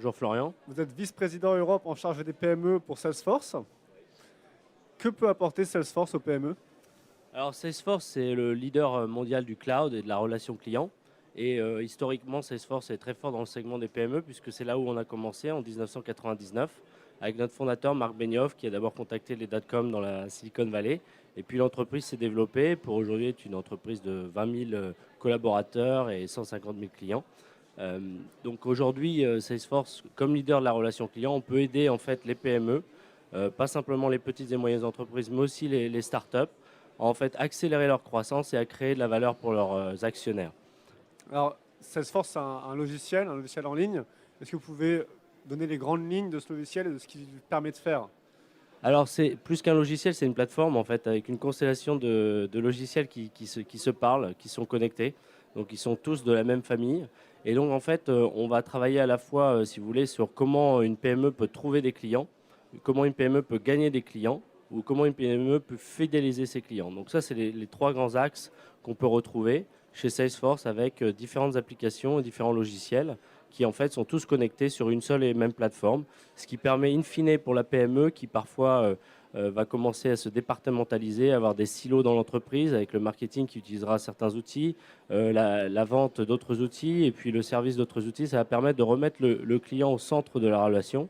Bonjour Florian. Vous êtes vice-président Europe en charge des PME pour Salesforce. Que peut apporter Salesforce aux PME? Alors Salesforce, c'est le leader mondial du cloud et de la relation client. Et historiquement, Salesforce est très fort dans le segment des PME puisque c'est là où on a commencé en 1999 avec notre fondateur Marc Benioff qui a d'abord contacté les dot-com dans la Silicon Valley. Et puis l'entreprise s'est développée pour aujourd'hui être une entreprise de 20 000 collaborateurs et 150 000 clients. Euh, donc aujourd'hui, Salesforce, comme leader de la relation client, on peut aider en fait les PME, pas simplement les petites et moyennes entreprises, mais aussi les startups, à en fait accélérer leur croissance et à créer de la valeur pour leurs actionnaires. Alors, Salesforce, c'est un logiciel en ligne. Est-ce que vous pouvez donner les grandes lignes de ce logiciel et de ce qu'il permet de faire? Alors c'est plus qu'un logiciel, c'est une plateforme en fait avec une constellation de logiciels qui se parlent, qui sont connectés. Donc ils sont tous de la même famille. Et donc en fait, on va travailler à la fois, si vous voulez, sur comment une PME peut trouver des clients, comment une PME peut gagner des clients, ou comment une PME peut fidéliser ses clients. Donc ça, c'est les trois grands axes qu'on peut retrouver chez Salesforce avec différentes applications et différents logiciels qui en fait sont tous connectés sur une seule et même plateforme, ce qui permet in fine pour la PME qui parfois va commencer à se départementaliser, avoir des silos dans l'entreprise avec le marketing qui utilisera certains outils, la vente d'autres outils et puis le service d'autres outils. Ça va permettre de remettre le client au centre de la relation.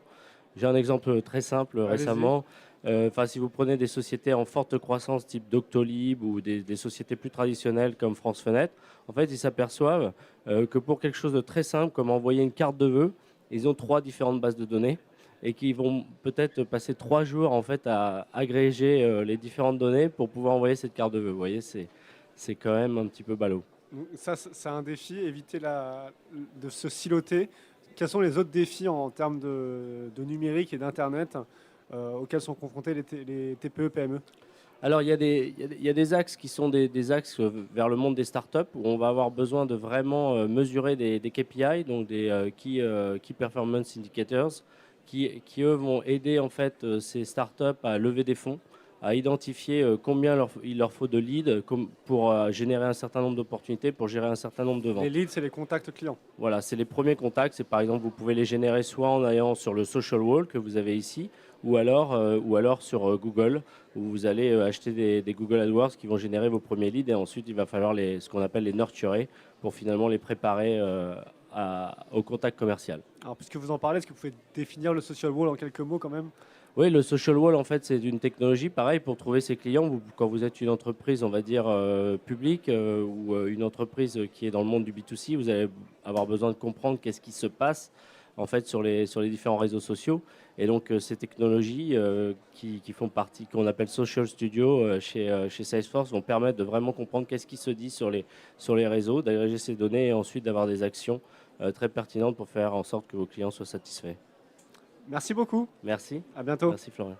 J'ai un exemple très simple Allez-y. récemment. Enfin, si vous prenez des sociétés en forte croissance type Doctolib ou des sociétés plus traditionnelles comme France Fenêtre, en fait, ils s'aperçoivent que pour quelque chose de très simple comme envoyer une carte de vœux, ils ont trois différentes bases de données et qu'ils vont peut-être passer 3 jours en fait à agréger les différentes données pour pouvoir envoyer cette carte de vœux. Vous voyez, c'est quand même un petit peu ballot. Donc, ça, c'est un défi, éviter de se siloter. Quels sont les autres défis en termes de numérique et d'Internet auxquels sont confrontés les TPE, PME? Alors, il y a des axes qui sont des axes vers le monde des startups où on va avoir besoin de vraiment mesurer des KPI, donc des Key Performance Indicators, qui eux vont aider en fait ces startups à lever des fonds, à identifier combien il leur faut de leads pour générer un certain nombre d'opportunités, pour gérer un certain nombre de Les ventes. leads, c'est les contacts clients. Voilà, c'est les premiers contacts. C'est par exemple, vous pouvez les générer soit en allant sur le social wall que vous avez ici, ou alors sur Google, où vous allez acheter des Google AdWords qui vont générer vos premiers leads et ensuite il va falloir ce qu'on appelle les nurturer pour finalement les préparer au contact commercial. Alors, puisque vous en parlez, est-ce que vous pouvez définir le social wall en quelques mots quand même? Oui, le social wall, en fait, c'est une technologie, pareil, pour trouver ses clients. Quand vous êtes une entreprise, on va dire, publique ou une entreprise qui est dans le monde du B2C, vous allez avoir besoin de comprendre qu'est-ce qui se passe, en fait, sur les différents réseaux sociaux. Et donc, ces technologies qui font partie, qu'on appelle Social Studio chez Salesforce, vont permettre de vraiment comprendre qu'est-ce qui se dit sur les réseaux, d'agréger ces données et ensuite d'avoir des actions très pertinentes pour faire en sorte que vos clients soient satisfaits. Merci beaucoup. Merci. À bientôt. Merci, Florian.